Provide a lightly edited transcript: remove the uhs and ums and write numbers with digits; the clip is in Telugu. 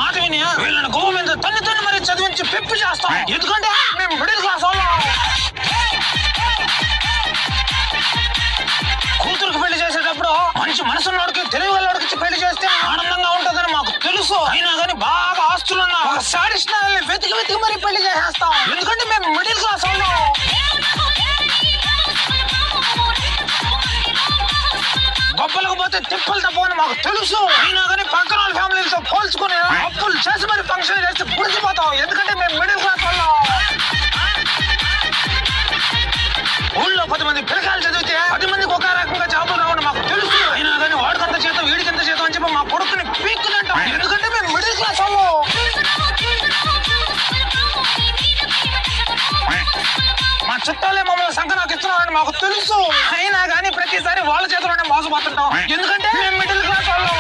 మాట విని వీళ్ళని గోవు మీద తన్ని తన్ని మరి చదివించి పెంపు చేస్తాం. ఎందుకంటే మేము మిడిల్ క్లాస్ వాళ్ళం. కూతురుకు పెళ్లి చేసేటప్పుడు మంచి మనసున్నోడికి తెలివి వాళ్ళకి పెళ్లి చేస్తే ఆనందంగా ఉంటుందని మాకు తెలుసు. అయినా కానీ బాగా ఆస్తులున్న ఒక సాడిస్ట్ వెతికి వెతికి మరి పెళ్లి చేసేస్తాం. ఎందుకంటే మేము మిడిల్ క్లాస్ వాళ్ళం. గొప్పలకు పోతే తిప్పలు తప్పని మాకు తెలుసు. అయినా కానీ పక్కన వాళ్ళ ఫ్యామిలీతో పోల్చుకుని అప్పులు చేసి మరి ఫంక్షన్ చేసి పుడిచిపోతాం. ఎందుకంటే మేము మిడిల్ క్లాస్ వాళ్ళం. ఊళ్ళో 10 మంది పిల్లకాయలు చదివితే 10 మందికి ఒక రకంగా జాబులు రావని మాకు తెలుసు. అయినా కానీ వాడికంత చేతం వీడికంత చేతం అని చెప్పి మా కొడుకుని పీక్కునంటాం. ఎందుకంటే మేము మిడిల్ క్లాస్ వాళ్ళం. మా చుట్టాలే మమ్మల్ని సంకనాకి ఇస్తున్నారని మాకు తెలుసు. అయినా కానీ ప్రతిసారి వాళ్ళ చేతిలోనే మోసపోతుంటాం. ఎందుకంటే మేము మిడిల్ క్లాస్ వాళ్ళం.